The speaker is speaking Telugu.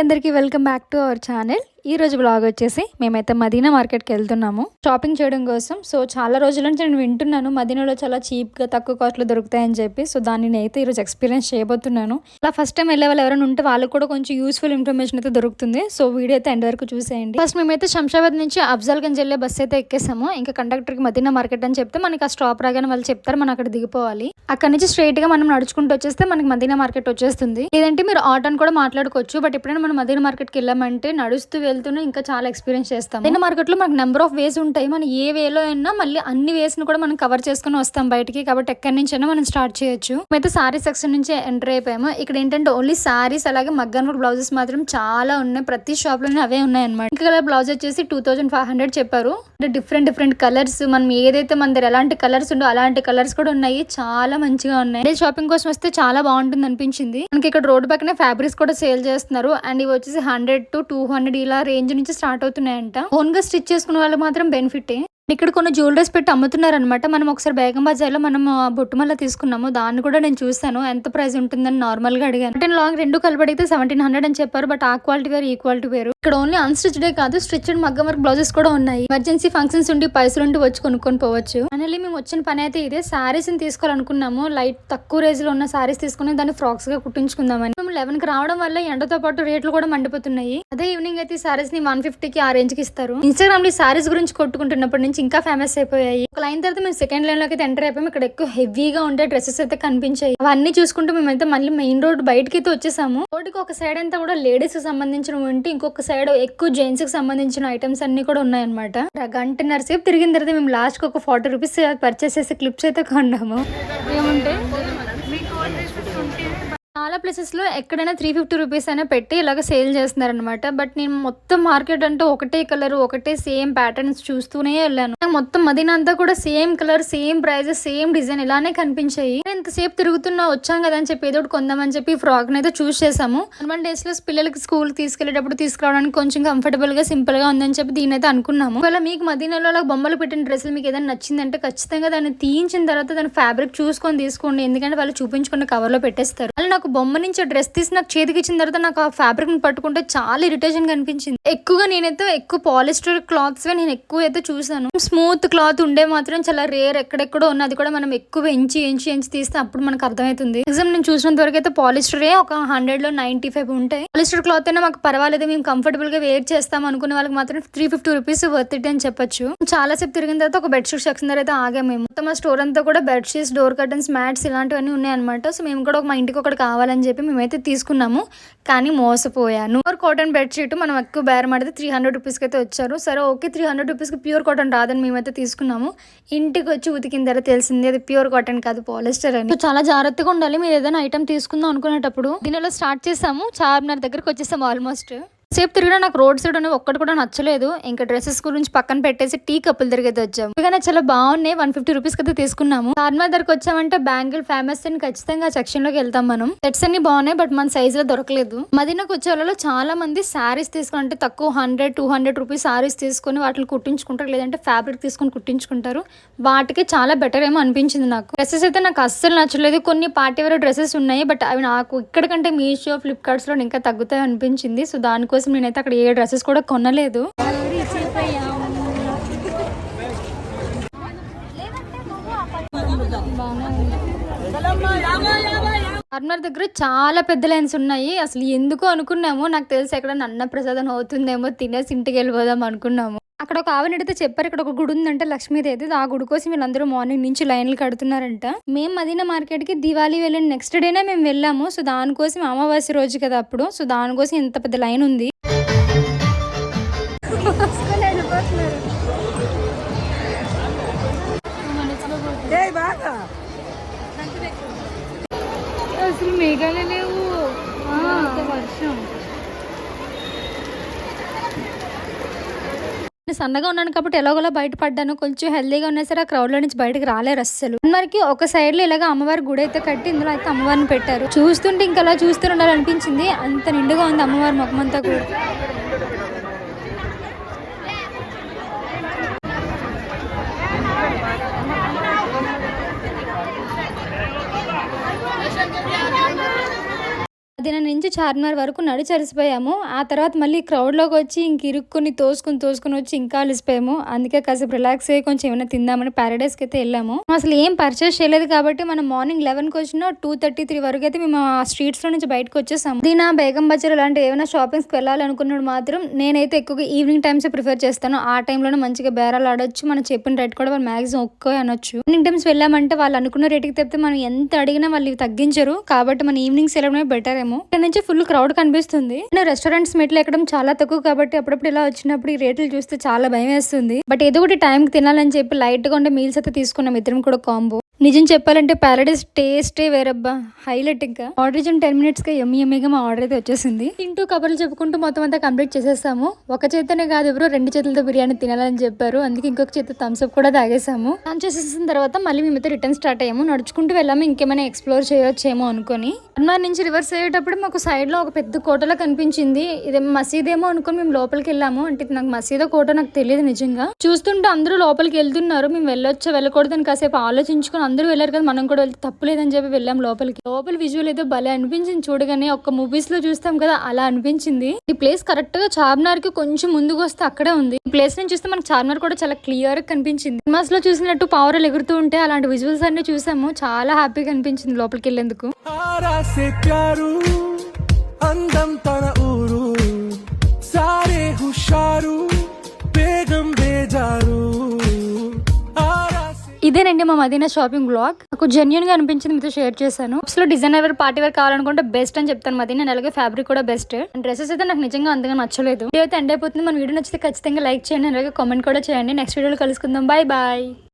అందరికీ welcome back to our channel. ఈ రోజు బ్లాగ్ వచ్చేసి మేమైతే మదీనా మార్కెట్కి వెళ్తున్నాము షాపింగ్ చేయడం కోసం. సో చాలా రోజుల నుంచి నేను వింటున్నాను మదీనాలో చాలా చీప్గా తక్కువ కాస్ట్లో దొరుకుతాయని చెప్పి. సో దాన్ని నేనైతే ఈరోజు ఎక్స్పీరియన్స్ చేయబోతున్నాను. అలా ఫస్ట్ టైం వెళ్ళే వాళ్ళు ఎవరైనా ఉంటే వాళ్ళకి కూడా కొంచెం యూస్ఫుల్ ఇన్ఫర్మేషన్ అయితే దొరుకుతుంది. సో వీడియో అయితే ఎండ్ వరకు చూసేయండి. ఫస్ట్ మేమైతే శంషాబాద్ నుంచి అఫ్జల్గంజ్ వెళ్ళే బస్ అయితే ఎక్కేసాము. ఇంకా కండక్టర్కి మదీనా మార్కెట్ అని చెప్తే మనకి ఆ స్టాప్ రాగానే వాళ్ళు చెప్తారు మనం అక్కడ దిగిపోవాలి. అక్కడ నుంచి స్ట్రైట్ గా మనం నడుచుకుంటూ వచ్చేస్తే మనకి మదీనా మార్కెట్ వచ్చేస్తుంది. లేదంటే మీరు ఆటోని కూడా మాట్లాడుకోవచ్చు. బట్ ఎప్పుడైనా మనం మదీనా మార్కెట్కి వెళ్ళామంటే నడుస్తూ వెళ్తూనే ఇంకా చాలా ఎక్స్పీరియన్స్ చేస్తాం. మదీనా మార్కెట్ లో మనకి నెంబర్ ఆఫ్ వేస్ ఉంటాయి. మనం ఏ వేలో అయినా మళ్ళీ అన్ని వేస్ ను కూడా మనం కవర్ చేసుకుని వస్తాం బయటికి. కాబట్టి ఎక్కడి నుంచి అయినా మనం స్టార్ట్ చేయొచ్చు. అయితే సారీ సెక్షన్ నుంచి ఎంటర్ అయిపోయాము. ఇక్కడ ఏంటంటే ఓన్లీ సారీస్ అలాగే మగ్గన్ వర్క్ బ్లౌజెస్ మాత్రం చాలా ఉన్నాయి. ప్రతి షాప్ లోనే అవే ఉన్నాయి అనమాట. ఇంకా కలర్ బ్లౌజ్ వచ్చేసి 2500 చెప్పారు. డిఫరెంట్ కలర్స్ మనం ఏదైతే మన దగ్గర ఎలాంటి కలర్స్ ఉండో అలాంటి కలర్స్ కూడా ఉన్నాయి. చాలా మంచిగా ఉన్నాయి. షాపింగ్ కోసం వస్తే చాలా బాగుంటుంది అనిపించింది. మనకి ఇక్కడ రోడ్డు పక్కనే ఫ్యాబ్రిక్స్ కూడా సేల్ చేస్తున్నారు. అండ్ ఇవి వచ్చేసి 100 to 200 ఇలా రేంజ్ నుంచి స్టార్ట్ అవుతున్నాయంట. ఓన్ గా స్టిచ్ చేసుకునే వాళ్ళు మాత్రం బెనిఫిట్. ఇక్కడ కొన్ని జ్యువెలరీస్ పెట్టి అమ్ముతున్నారు అనమాట. మనం ఒకసారి బేగం బజార్ లో మనం బొట్టుమల్ల తీసుకున్నాము. దాన్ని కూడా నేను చూసాను ఎంత ప్రైస్ ఉంటుందని నార్మల్ గా అడిగాను. అంటే లాంగ్ రెండు కలిపడితే 1700 అని చెప్పారు. బట్ ఆ క్వాలిటీ వేరు ఈ క్వాలిటీ వేరు. ఇక్కడ ఓన్లీ అన్స్టిచ్డే కాదు స్టిచ్డ్ మగ్గం వర్క్ బ్లౌజెస్ కూడా ఉన్నాయి. ఎమర్జెన్సీ ఫంక్షన్స్ ఉండి పైసలు ఉండి వచ్చి కొనుక్కొని పోవచ్చు. ఫైనల్లీ మేము వచ్చిన పని అయితే ఇదే. సారీస్ తీసుకోవాలనుకున్నాము. లైట్ తక్కువ రేంజ్ లో ఉన్న సారీస్ తీసుకుని దాన్ని ఫ్రాక్స్ గా కుట్టించుకుందామని. మేము 11 కి రావడం వల్ల ఎండతో పాటు రేట్లు కూడా మండిపోతున్నాయి. అదే ఈవినింగ్ అయితే సారీస్ ని 150 కి ఆ రేంజ్ కి ఇస్తారు. ఇన్స్టాగ్రామ్ లో సారీస్ గురించి కొట్టుకుంటున్నప్పటి నుంచి ఇంకా ఫేమస్ అయిపోయాయి. ఒక లైన్ తర్వాత మేము సెకండ్ లైన్ లోకి అయితే ఎంటర్ అయిపోయాము. ఇక్కడ ఎక్కువ హెవీగా ఉండే డ్రెస్సెస్ అయితే కనిపించాయి. అవన్నీ చూసుకుంటూ మేమైతే మళ్ళీ మెయిన్ రోడ్ బయటకి అయితే వచ్చేసాము. రోడ్డుకి ఒక సైడ్ అంతా కూడా లేడీస్ కి సంబంధించిన ఉంటే ఇంకొక సైడ్ ఎక్కువ జెంట్స్ కి సంబంధించిన ఐటమ్స్ అన్ని కూడా ఉన్నాయన్నమాట. గంటన్నర సేపు తిరిగిన తర్వాత మేము లాస్ట్ కి ఒక 40 రూపీస్ పర్చేస్ చేసే క్లిప్స్ అయితే కొన్నాము. ఏముంటే చాలా ప్లేసెస్ లో ఎక్కడైనా 350 రూపీస్ అయినా పెట్టి ఇలాగ సేల్ చేస్తున్నారు అనమాట. బట్ నేను మొత్తం మార్కెట్ అంటే ఒకటే కలర్ ఒకటే సేమ్ ప్యాటర్న్స్ చూస్తూనే వెళ్ళాను. మొత్తం మదీనా అంతా కూడా same colour same prices same design ఇలానే కనిపించాయి. ఇంతసేపు తిరుగుతున్నా వచ్చాం కదా అని చెప్పి ఏదో ఒకటి కొందామని చెప్పి ఫ్రాక్ అయితే చూస్ చేసాము. నార్మల్ డేస్ లో పిల్లలకి స్కూల్ తీసుకెళ్లేటప్పుడు తీసుకురావడానికి కొంచెం కంఫర్టబుల్ గా సింపుల్ గా ఉందని చెప్పి దీని అయితే అనుకున్నాము. ఒకవేళ మీకు మదీనాలో అలా బొమ్మలు పెట్టిన డ్రెస్సులు మీకు ఏదైనా నచ్చిందంటే ఖచ్చితంగా దాన్ని తీయించిన తర్వాత దాని ఫ్యాబ్రిక్ చూసుకొని తీసుకోండి. ఎందుకంటే వాళ్ళు చూపించుకున్న కవర్ లో పెట్టేస్తారు. వాళ్ళు నాకు బొమ్మ నుంచి డ్రెస్ తీసి నాకు చేతికి ఇచ్చిన తర్వాత నాకు ఆ ఫ్యాబ్రిక్ ని పట్టుకుంటే చాలా ఇరిటేషన్ గా అనిపించింది. ఎక్కువగా నేనైతే ఎక్కువ పాలిస్టర్ క్లాత్స్ నేను ఎక్కువ అయితే చూసాను. స్మూత్ క్లాత్ ఉండే మాత్రం చాలా రేర్. ఎక్కడెక్కడో ఉన్నది కూడా మనం ఎక్కువ ఎంచి తీస్తే అప్పుడు మనకు అర్థమవుతుంది. ఎగ్జామ్ నేను చూసినంత వరకు అయితే పాలిస్టరే ఒక 100 లో 95 ఉంటాయి. పాలిస్టర్ క్లాత్ అయినా మాకు పర్వాలేదు మేము కంఫర్టబుల్ గా వేర్ చేస్తాం అనుకునే వాళ్ళకి మాత్రం 350 రూపీస్ వర్త్ ఇట్ అని చెప్పొచ్చు. చాలా సేపు తిరిగిన తర్వాత ఒక బెడ్షీట్ సెక్షన్ దగ్గర అయితే ఆగాము. మేము మొత్తం ఆ స్టోర్ అంతా కూడా బెడ్షీట్స్ డోర్ కర్టన్స్ మ్యాట్స్ ఇలాంటివన్నీ ఉన్నాయన్నమాట. సో మేము కూడా మా ఇంటికి ఒకటి కావాలని చెప్పి మేమైతే తీసుకున్నాము. కానీ మోసపోయాను. ప్యూర్ కాటన్ బెడ్షీట్ మనం ఎక్కువ బేరం ఆడితే 300 రూపీస్కి అయితే వచ్చారు. సరే ఓకే 300 రూపీస్కి ప్యూర్ కాటన్ రాదని మేమైతే తీసుకున్నాము. ఇంటికి వచ్చి ఉతికిన తర్వాత తెలిసింది అది ప్యూర్ కాటన్ కాదు పాలిస్టర్ అని. చాలా జాగ్రత్తగా ఉండాలి మీరు ఏదైనా ఐటమ్ తీసుకుందాం అనుకునేటప్పుడు. దీనిలో స్టార్ట్ చేసాము. చార్మినార్ దగ్గరకు వచ్చేసాము. ఆల్మోస్ట్ సేపు తిరిగినా నాకు రోడ్ సైడ్ అనేది ఒక్కటి కూడా నచ్చలేదు. ఇంకా డ్రెస్సెస్ గురించి పక్కన పెట్టేసి టీ కప్పులు తిరిగైతే వచ్చాము. ఇంకా చాలా బాగున్నాయి. 150 రూపీస్ అయితే తీసుకున్నాము. చార్మినార్ దగ్గరకు వచ్చామంటే బ్యాంగిల్ ఫేమస్ అని ఖచ్చితంగా సెక్షన్ లోకి వెళ్తాం మనం. సెట్స్ అన్ని బాగున్నాయి బట్ మన సైజ్ లో దొరకలేదు. మదీనాకు వచ్చే వాళ్ళలో చాలా మంది శారీస్ తీసుకుంటే తక్కువ 100-200 రూపీస్ శారీస్ తీసుకుని వాటిని కుట్టించుకుంటారు. లేదంటే ఫ్యాబ్రిక్ తీసుకుని కుట్టించుకుంటారు. వాటికి చాలా బెటర్ ఏమో అనిపించింది నాకు. డ్రెస్సెస్ అయితే నాకు అస్సలు నచ్చలేదు. కొన్ని పార్టీ వేర్ డ్రెస్సెస్ ఉన్నాయి బట్ అవి నాకు ఇక్కడ కంటే మీషో ఫ్లిప్కార్ట్స్ లో ఇంకా తగ్గుతాయి అనిపించింది. సో దానికోసం నేనైతే అక్కడ ఏ డ్రెస్సెస్ కూడా కొనలేదు. చార్మినార్ దగ్గర చాలా పెద్ద లైన్స్ ఉన్నాయి. అసలు ఎందుకు అనుకున్నాము నాకు తెలిసి ఎక్కడ అన్న ప్రసాదం అవుతుందేమో తినేసి ఇంటికి వెళ్ళిపోదాం అనుకున్నాము. అక్కడ ఒక ఆవిడ అడిగితే చెప్పారు ఇక్కడ ఒక గుడి ఉందంటే లక్ష్మీదేవి. ఆ గుడి కోసం వీళ్ళందరూ మార్నింగ్ నుంచి లైన్లు కడుతున్నారంట. మేము మదీనా మార్కెట్ కి దివాళీ వెళ్ళిన నెక్స్ట్ డేనే మేము వెళ్ళాము. సో దానికోసం అమావాస్య రోజు కదా అప్పుడు. సో దానికోసం ఇంత పెద్ద లైన్ ఉంది. అసలు మేఘాలే లేవు. వర్షం సన్నగా ఉన్నాను కాబట్టి ఎలాగోలా బయటపడ్డాను. కొంచెం హెల్దీగా ఉన్నా సరే ఆ క్రౌడ్ లో నుంచి బయటకు రాలేరు అస్సలు. మనకి ఒక సైడ్ లో ఇలాగ అమ్మవారి గుడి అయితే కట్టి ఇందులో అయితే అమ్మవారిని పెట్టారు. చూస్తుంటే ఇంకా అలా చూస్తూ ఉండాలనిపించింది. అంత నిండుగా ఉంది అమ్మవారి ముఖమంతా కూడా. మదీనా నుంచి చార్మినార్ వరకు నడిచి అలసిపోయాము. ఆ తర్వాత మళ్ళీ క్రౌడ్లోకి వచ్చి ఇంక ఇరుక్కుని తోసుకుని వచ్చి ఇంకా అలసిపోయాము. అందుకే కాసేపు రిలాక్స్ అయ్యి కొంచెం ఏమైనా తిందామని ప్యారడైస్కి అయితే వెళ్ళాము. అసలు ఏం పర్చేస్ చేయలేదు కాబట్టి మనం మార్నింగ్ 11కి వచ్చినా 2:33 వరకు అయితే మేము ఆ స్ట్రీట్స్ లో నుంచి బయటకు వచ్చేసాము. దీనా బేగం బజార్ లాంటి ఏమైనా షాపింగ్స్కి వెళ్ళాలనుకున్నాడు మాత్రం నేనైతే ఎక్కువగా ఈవినింగ్ టైమ్స్ ప్రిఫర్ చేస్తాను. ఆ టైంలోనే మంచిగా బేరాలు ఆడొచ్చు, మనం చెప్పిన రేట్ కూడా వాళ్ళు మ్యాక్సిమం ఒక్కో అనొచ్చు. ఈవినింగ్ టైమ్స్ వెళ్ళామంటే వాళ్ళు అనుకున్న రేటుకి తప్పితే మనం ఎంత అడిగినా వాళ్ళు తగ్గించరు. కాబట్టి మన ఈవినింగ్స్ వెళ్ళడమే బెటర్ ఏమో. ఇక్కడ నుంచి ఫుల్ క్రౌడ్ కనిపిస్తుంది. రెస్టారెంట్స్ మెట్లు ఎక్కడం చాలా తక్కువ కాబట్టి అప్పుడప్పుడు ఇలా వచ్చినప్పుడు ఈ రేట్లు చూస్తే చాలా భయం వేస్తుంది. బట్ ఏదో ఒకటి టైంకి తినాలని చెప్పి లైట్ గా ఉండే మీల్స్ అయితే తీసుకున్నాం ఇద్దరం కూడా కాంబో. నిజం చెప్పాలంటే ప్యారడైస్ టేస్టే వేరబ్బా, హైలైట్. ఇంకా ఆర్డర్ ఇచ్చిన 10 minutes గా ఎమ్మిగా మా ఆర్డర్ అయితే వచ్చేసింది. తింటూ కబుర్లు చెప్పుకుంటూ మొత్తం అంతా కంప్లీట్ చేసేసాము. ఒక చేతనే కాదు, ఎవరు 2 చేతులతో బిర్యానీ తినాలని చెప్పారు. అందుకే ఇంకొక చేత థమ్స్అప్ కూడా తాగేసాము. లంచ్ చేసేసిన తర్వాత మళ్ళీ మేమైతే రిటర్న్ స్టార్ట్ అయ్యాము. నడుచుకుంటూ వెళ్ళాము, ఇంకేమైనా ఎక్స్ప్లోర్ చేయొచ్చేమో అనుకుని. అన్మార్ నుంచి రివర్స్ అయ్యేటప్పుడు మాకు సైడ్ లో ఒక పెద్ద కోటలో కనిపించింది. ఇదే మసీదేమో అనుకుని మేము లోపలికి వెళ్ళాము. అంటే నాకు మసీదో కోట నాకు తెలియదు నిజంగా. చూస్తుంటే అందరూ లోపలికి వెళ్తున్నారు. మేము వెళ్ళకూడదని కాసేపు ఆలోచించుకుని అందరూ వెళ్ళారు కదా, మనం కూడా వెళ్తే తప్పు లేదని చెప్పి వెళ్ళాం లోపలికి. లోపల విజువల్ అయితే భలే అనిపించింది చూడగానే. ఒక్క మూవీస్ లో చూస్తాం కదా అలా అనిపించింది. ఈ ప్లేస్ కరెక్ట్ గా చార్మినార్ కి కొంచెం ముందుకు వస్తే అక్కడే ఉంది. ఈ ప్లేస్ నుంచి చూస్తే మనకు చార్మినార్ కూడా చాలా క్లియర్ గా కనిపించింది. సినిమాస్ లో చూసినట్టు పావురాలు ఎగురుతూ ఉంటే అలాంటి విజువల్స్ అన్ని చూసాము. చాలా హ్యాపీగా అనిపించింది లోపలికి వెళ్ళేందుకు. ఇదేనండి మా మదీనా షాపింగ్ బ్లాగ్. నాకు జెన్యున్ గా అనిపించింది, మీతో షేర్ చేశాను. లో డిజైనర్ వేర్ పార్టీ వేర్ కావాలనుకుంటే బెస్ట్ అని చెప్తాను మదీనా. అలాగే ఫ్యాబ్రిక్ కూడా బెస్ట్. డ్రెస్సెస్ అయితే నాకు నిజంగా అంతగా నచ్చలేదు. వీడియో అయితే ఎండ్ అయిపోతుంది. మన వీడియో నచ్చితే ఖచ్చితంగా లైక్ చేయండి, అలాగే కామెంట్ కూడా చేయండి. నెక్స్ట్ వీడియోలో కలుసుకుందాం. Bye bye.